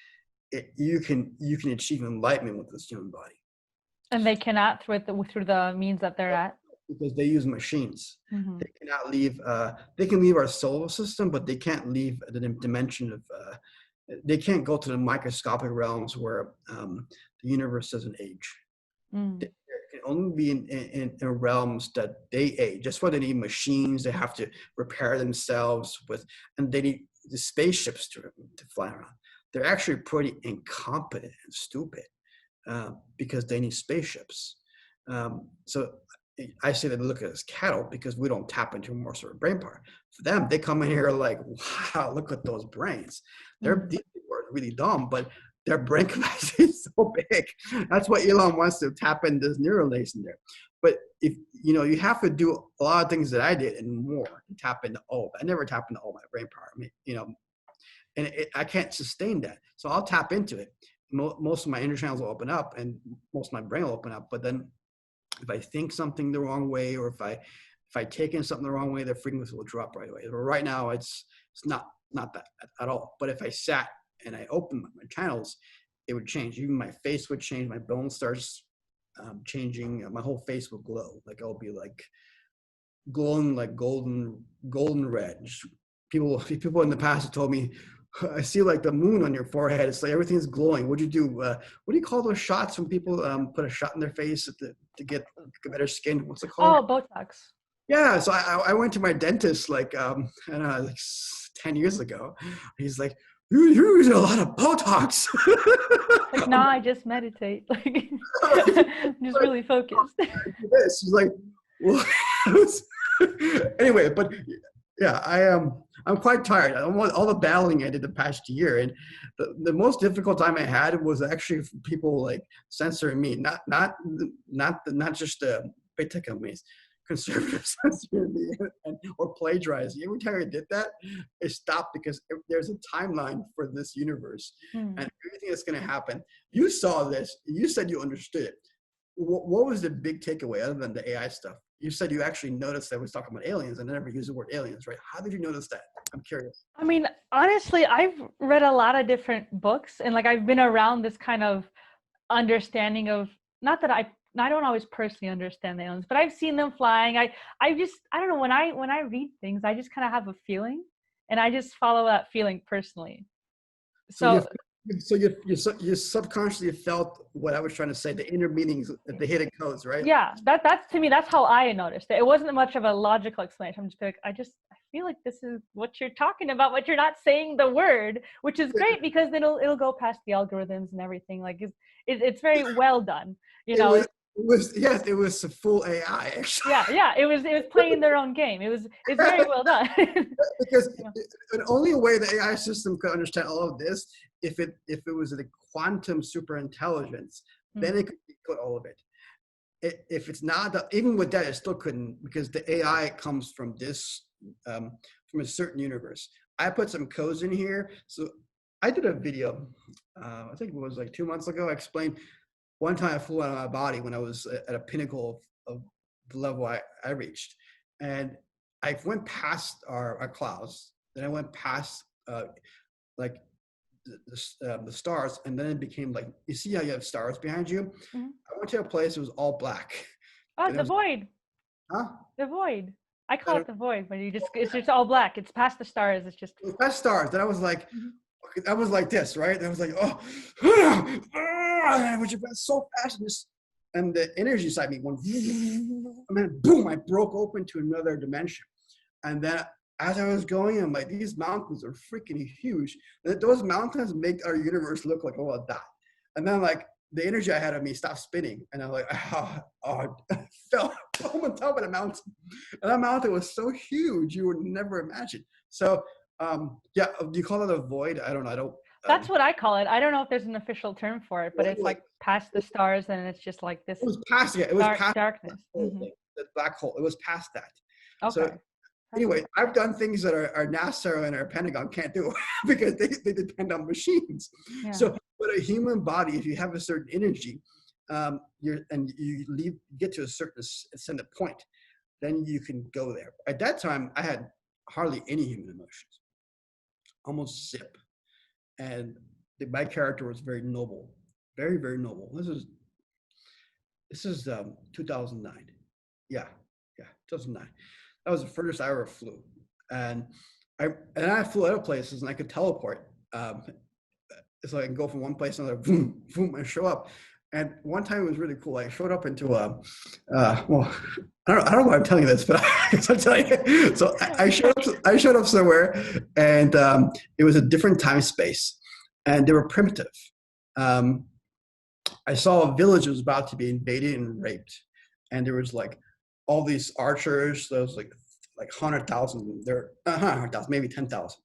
B: you can achieve enlightenment with this human body. And
A: they cannot through the means that they're at?
B: Because they use machines. Mm-hmm. They cannot leave, they can leave our solar system, but they can't leave the dimension of, they can't go to the microscopic realms where the universe doesn't age. Mm. They can only be in realms that they age. That's why they need machines. They have to repair themselves with, and they need the spaceships to fly around. They're actually pretty incompetent and stupid because they need spaceships. So I say that they look at us cattle because we don't tap into more sort of brain power. For them, they come in here like, wow, look at those brains. These people are really dumb, but their brain capacity is so big. That's why Elon wants to tap into this neural nation there. But if you have to do a lot of things that I did and more to tap into all. I never tap into all my brain power. I mean, and I can't sustain that. So I'll tap into it. Most of my inner channels will open up, and most of my brain will open up. But then, if I think something the wrong way, or if I take in something the wrong way, the frequency will drop right away. But right now, it's not that at all. But if I sat and I opened my channels, it would change. Even my face would change. My bone starts changing. My whole face will glow. Like I'll be like glowing like golden red. Just people in the past have told me, I see like the moon on your forehead. It's like everything's glowing. What'd you do? What do you call those shots when people put a shot in their face to get better skin? What's it called?
A: Oh, Botox.
B: Yeah, so I went to my dentist like I don't know, like 10 years ago. He's like, you use a lot of Botox.
A: Like, nah, I just meditate. Like,
B: I'm
A: I'm just
B: like,
A: really focused.
B: this. He's like, well, anyway, but yeah, I'm quite tired. I want all the battling I did the past year, and the most difficult time I had was actually people like censoring me, not just the big tech companies, conservatives censoring me or plagiarizing. Every time I did that, it stopped because there's a timeline for this universe
A: Hmm.
B: and everything that's going to happen. You saw this. You said you understood it. What was the big takeaway other than the AI stuff? You said you actually noticed that I was talking about aliens and I never used the word aliens, right? How did you notice that? I'm curious.
A: I mean, honestly, I've read a lot of different books, and like I've been around this kind of understanding of, not that I don't always personally understand the aliens, but I've seen them flying. I don't know, when I read things, I just kind of have a feeling, and I just follow that feeling personally.
B: So you,
A: So
B: you subconsciously felt what I was trying to say, the inner meanings, the hidden codes, right?
A: yeah, that's to me, that's how I noticed it. It wasn't much of a logical explanation. I'm just like, I feel like this is what you're talking about, but you're not saying the word, which is great because then it'll go past the algorithms and everything. Like it's very well done. You
B: It
A: know,
B: was, it was, yes, it was a full AI actually.
A: yeah, it was playing their own game. It's very well done.
B: Because
A: You know?
B: the only way the AI system could understand all of this, if it was a quantum super intelligence, then
A: Mm,
B: it could decode all of it. If it's not, even with that, it still couldn't because the AI comes from this, from a certain universe. I put some codes in here. So I did a video, I think it was like 2 months ago. I explained one time I flew out of my body when I was at a pinnacle of the level I reached. And I went past our clouds. Then I went past like the stars, and then it became like, you see how you have stars behind you?
A: mhm.
B: I went to a place that was all black.
A: Oh,
B: And it
A: the
B: was,
A: void,
B: huh?
A: the void. I call
B: And
A: it the void, but it's just all black. It's past the stars. It's just.
B: it was past stars. Then I was like,
A: Mhm.
B: okay, I was like this, right? And I was like, oh, and I went so fast, and the energy side me went, and then boom, I broke open to another dimension. And then as I was going, I'm like, these mountains are freaking huge. And those mountains make our universe look like a dot. And then like the energy I had of me stopped spinning. And I'm like, oh, I fell on top of the mountain. And that mountain was so huge, you would never imagine. So yeah, do you call it a void? I don't know. I don't.
A: That's what I call it. I don't know if there's an official term for it, but it's
B: Like
A: like past the stars, and it's just like this
B: it was past it. It was past
A: darkness. Hmm.
B: the black hole. It was past that. So
A: Okay.
B: anyway,
A: Perfect.
B: I've done things that our NASA and our Pentagon can't do because they depend on machines.
A: Yeah.
B: So, but a human body, if you have a certain energy, get to a certain ascendant point, then you can go there. At that time, I had hardly any human emotions, almost zip, and my character was very noble, very very noble. This is 2009. Yeah, yeah, 2009. That was the furthest I ever flew, and I flew other places and I could teleport, so I can go from one place to another, boom, boom, and show up. And one time it was really cool. I showed up into a, well, I don't know why I'm telling you this, but I guess I'll tell you. So I showed up somewhere, and it was a different time space, and they were primitive. Um, I saw a village that was about to be invaded and raped, and there was like all these archers. There was like 100,000. There, 100,000, maybe 10,000,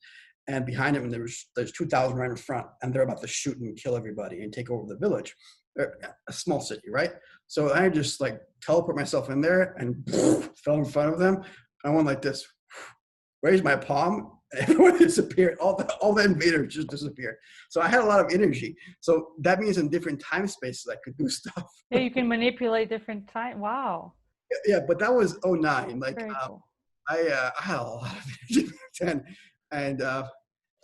B: and behind them there's 2,000 right in front, and they're about to shoot and kill everybody and take over the village, a small city, right? So I just like teleport myself in there and fell in front of them. I went like this, raised my palm. Everyone disappeared. All the invaders just disappeared. So I had a lot of energy. So that means in different time spaces I could do stuff.
A: Yeah, you can manipulate different time. Wow.
B: Yeah, but that was '09. Like
A: Very cool.
B: I had a lot of energy back then, and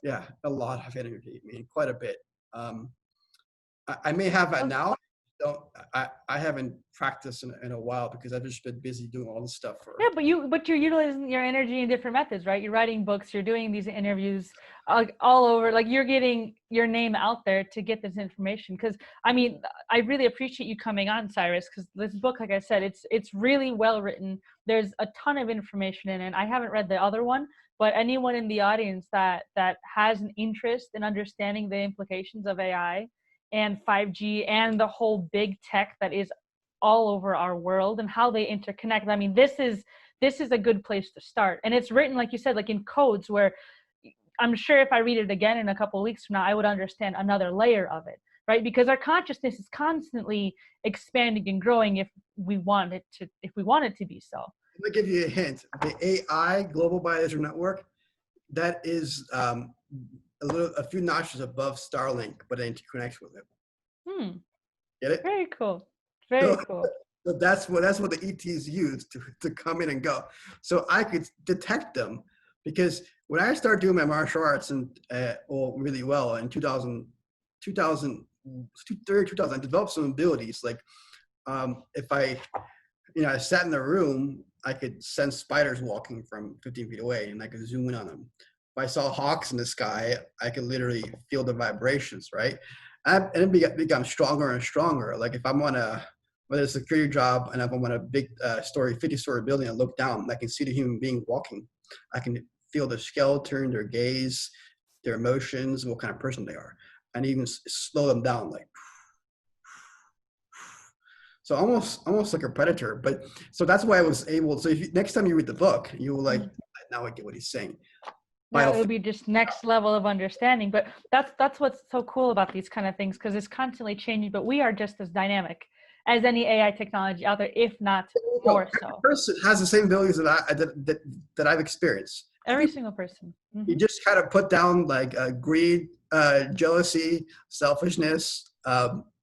B: yeah, a lot of energy. I mean, quite a bit. I may have that
A: Oh,
B: now. don't, I haven't practiced in a while because I've just been busy doing all this stuff for.
A: Yeah, but you're utilizing your energy in different methods, right? You're writing books, you're doing these interviews all over, like you're getting your name out there to get this information. Because I mean, I really appreciate you coming on, Cyrus, because this book, like I said, it's really well written. There's a ton of information in it. I haven't read the other one, but anyone in the audience that has an interest in understanding the implications of AI and 5G and the whole big tech that is all over our world and how they interconnect. I mean, this is a good place to start. And it's written, like you said, like in codes where I'm sure if I read it again in a couple of weeks from now, I would understand another layer of it, right? Because our consciousness is constantly expanding and growing if we want it to be so.
B: Let me give you a hint. The AI Global Biohazard Network, that is a few notches above Starlink, but it interconnects with it. Get it?
A: Very cool. Very
B: So,
A: cool.
B: so that's what the ETs use to come in and go. So I could detect them because when I started doing my martial arts and really well in 2000, I developed some abilities. Like if I sat in the room, I could sense spiders walking from 15 feet away and I could zoom in on them. If I saw hawks in the sky, I could literally feel the vibrations, right? And it becomes stronger and stronger. Like if I'm on whether it's a security job and if I'm on a big 50-story building and look down, I can see the human being walking. I can feel their skeleton, their gaze, their emotions, what kind of person they are, and even slow them down, like. So almost like a predator. But so that's why I was able. So next time you read the book, you will like, now I get what he's saying.
A: Yeah, it would be just next level of understanding. But that's what's so cool about these kind of things, because it's constantly changing. But we are just as dynamic as any AI technology out there, if not more so.
B: Every person has the same abilities that I've experienced.
A: Every single person.
B: You just kind of put down like greed, jealousy, selfishness,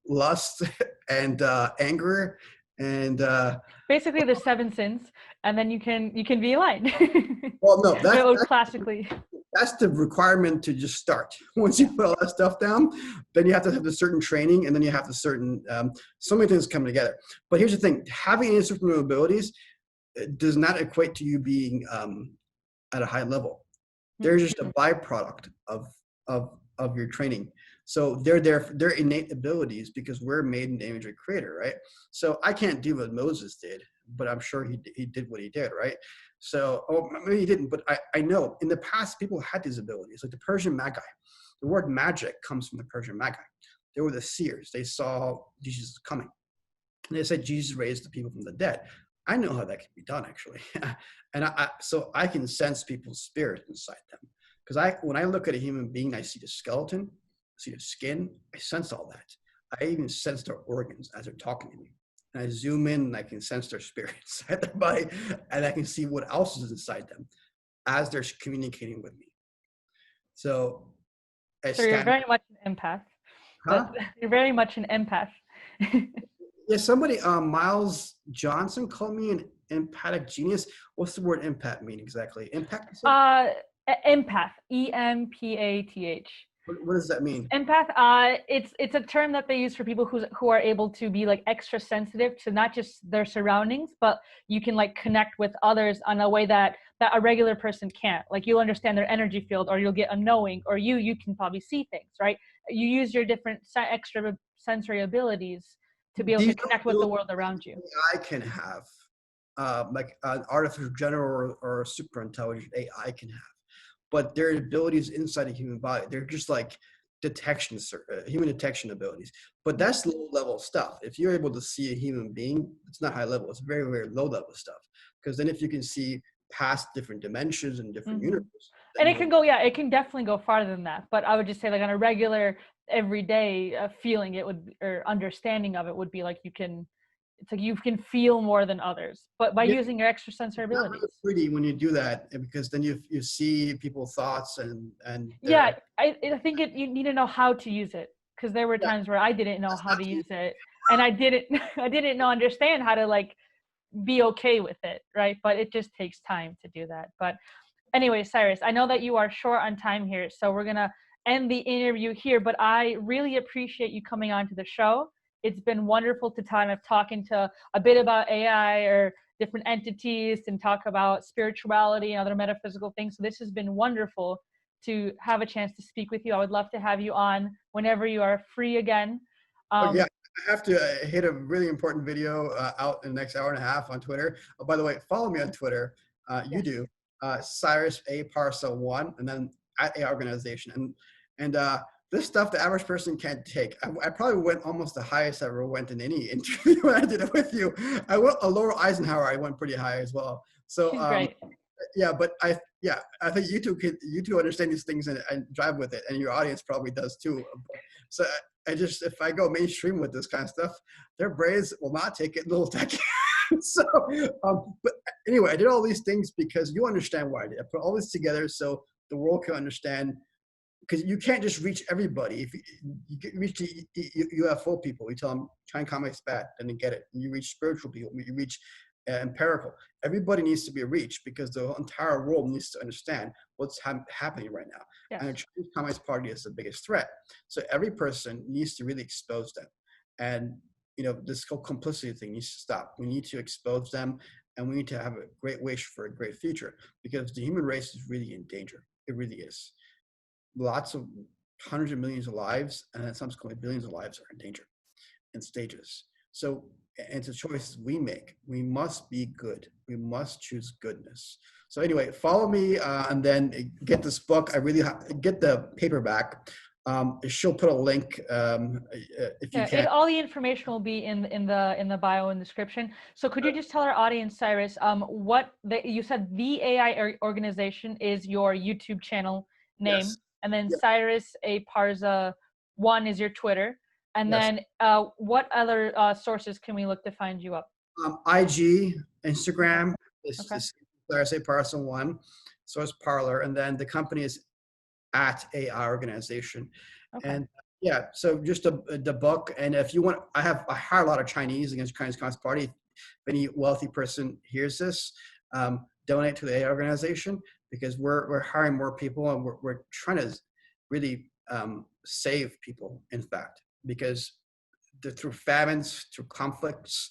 B: lust, and anger, and
A: basically the 7 sins, and then you can be aligned.
B: well, no, that's
A: classically.
B: That's the requirement to just start. Once you put all that stuff down, then you have to have a certain training, and then you have the certain so many things come together. But here's the thing: having any certain abilities does not equate to you being at a high level. They're just a byproduct of your training. So they're innate abilities because we're made in the image of the creator, right? So I can't do what Moses did, but I'm sure he did what he did, right? So maybe he didn't, but I know in the past people had these abilities, like the Persian Magi. The word magic comes from the Persian Magi. They were the seers. They saw Jesus coming. And they said Jesus raised the people from the dead. I know how that can be done, actually. And so I can sense people's spirit inside them. Because when I look at a human being, I see the skeleton, I see the skin, I sense all that. I even sense their organs as they're talking to me. And I zoom in and I can sense their spirit inside their body, and I can see what else is inside them as they're communicating with me. So
A: you're very much an empath.
B: Huh?
A: You're very much an empath.
B: Yeah, somebody, Miles Johnson called me an empathic genius. What's the word empath mean exactly? Impact?
A: Empath, EMPATH.
B: What does that mean?
A: Empath, it's a term that they use for people who are able to be like extra sensitive to not just their surroundings, but you can like connect with others on a way that a regular person can't. Like you'll understand their energy field, or you'll get a knowing, or you can probably see things, right? You use your different extra sensory abilities to be able to connect with the world around you.
B: I can have, like an artificial general or super intelligent AI can have, but their abilities inside a human body, they're just like human detection abilities. But that's low level stuff. If you're able to see a human being, it's not high level. It's very, very low level stuff. Because then if you can see past different dimensions and different universes.
A: And it can go, it can definitely go farther than that. But I would just say like on a regular, everyday feeling, it would, or understanding of it would be like it's like you can feel more than others, but by using your extrasensory abilities.
B: It's pretty when you do that, because then you see people's thoughts and
A: yeah, I think you need to know how to use it, because there were times where I didn't know how to use it, and I didn't understand how to like be okay with it, right? But it just takes time to do that. But anyway, Cyrus, I know that you are short on time here, so we're gonna end the interview here, but I really appreciate you coming on to the show it's been wonderful to kind of talk into a bit about AI or different entities and talk about spirituality and other metaphysical things. So this has been wonderful to have a chance to speak with you. I would love to have you on whenever you are free again.
B: Oh, yeah, I have to hit a really important video out in the next hour and a half on Twitter. Oh, by the way, follow me on Twitter. You
A: Yes.
B: do. Cyrus A Parsa 1, and then at A Organization. And this stuff the average person can't take. I probably went almost the highest I ever went in any interview when I did it with you. I went Laura Eisenhower. I went pretty high as well. So
A: She's great.
B: yeah, but I think you two understand these things and drive with it, and your audience probably does too. So if I go mainstream with this kind of stuff, their brains will not take it. Little tech. So, but anyway, I did all these things because you understand why I did. I put all this together so the world can understand. Because you can't just reach everybody. If you reach the UFO people, you tell them China comics bad, then they get it. You reach spiritual people, you reach empirical. Everybody needs to be reached because the entire world needs to understand what's happening right now.
A: Yes.
B: And the Chinese Communist Party is the biggest threat. So every person needs to really expose them. And this whole complicity thing needs to stop. We need to expose them, and we need to have a great wish for a great future because the human race is really in danger. It really is. Lots of hundreds of millions of lives, and then subsequently billions of lives are in danger in stages. So it's a choice we make. We must be good. We must choose goodness. So anyway, follow me and then get this book. I really get the paperback. She'll put a link if you can.
A: All the information will be in the bio and description. So could you just tell our audience, Cyrus, you said the AI organization is your YouTube channel name?
B: Yes.
A: And then Cyrus A Parsa 1 is your Twitter. And then what other sources can we look to find you up?
B: IG, Instagram,
A: Okay.
B: is Cyrus A Parsa 1. So is Parlor. And then the company is at AI Organization.
A: Okay.
B: And yeah, so just the book. And if you want, I hire a lot of Chinese against Chinese Communist Party. If any wealthy person hears this, donate to the AI Organization, because we're hiring more people and we're trying to really save people, in fact, because through famines, through conflicts,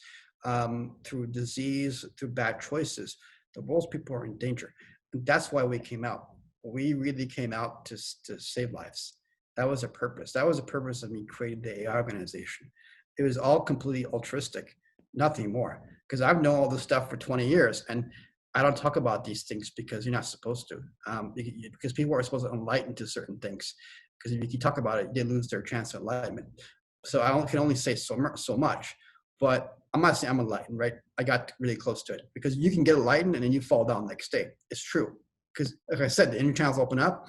B: through disease, through bad choices, the world's people are in danger. And that's why we came out. We really came out to save lives. That was a purpose. That was the purpose of me creating the AI Organization. It was all completely altruistic, nothing more. Because I've known all this stuff for 20 years, and I don't talk about these things because you're not supposed to. Because people are supposed to enlighten to certain things. Because if you talk about it, they lose their chance of enlightenment. So I can only say so much. But I'm not saying I'm enlightened, right? I got really close to it. Because you can get enlightened and then you fall down the next day. It's true. Because like I said, the inner channels open up,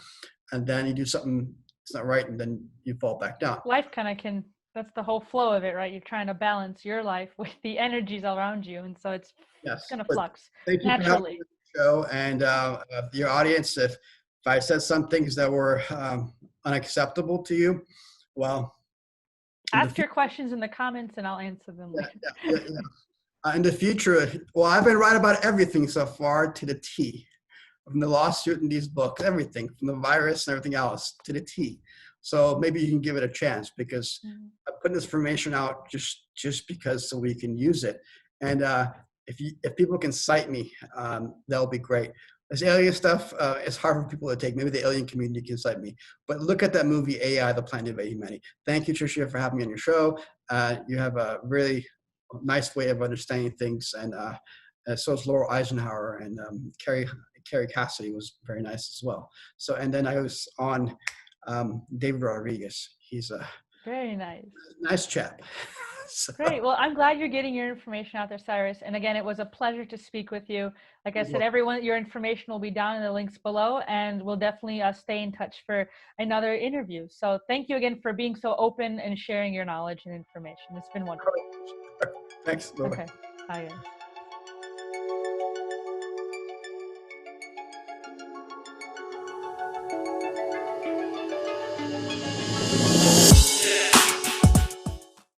B: and then you do something that's not right, and then you fall back down.
A: Life kind of that's the whole flow of it, right? You're trying to balance your life with the energies around you, and so it's going to flux
B: thank you
A: naturally.
B: for having me on the show, and your audience. If I said some things that were unacceptable to you, well,
A: ask your questions in the comments, and I'll answer them.
B: In the future, well, I've been right about everything so far to the T. From the lawsuit in these books, everything from the virus and everything else to the T. So maybe you can give it a chance, because I'm putting this information out just because so we can use it. And if people can cite me, that'll be great. This alien stuff is hard for people to take. Maybe the alien community can cite me. But look at that movie AI, The Planet of Humanity. Thank you, Tricia, for having me on your show. You have a really nice way of understanding things, and so is Laura Eisenhower, and Carrie Cassidy was very nice as well. So, and then I was on David Rodriguez. He's a
A: very
B: nice chap.
A: So. Great. Well, I'm glad you're getting your information out there, Cyrus. And again, it was a pleasure to speak with you. Like I said, everyone, your information will be down in the links below, and we'll definitely stay in touch for another interview. So thank you again for being so open and sharing your knowledge and information. It's been wonderful.
B: Thanks.
A: Okay. Bye, guys.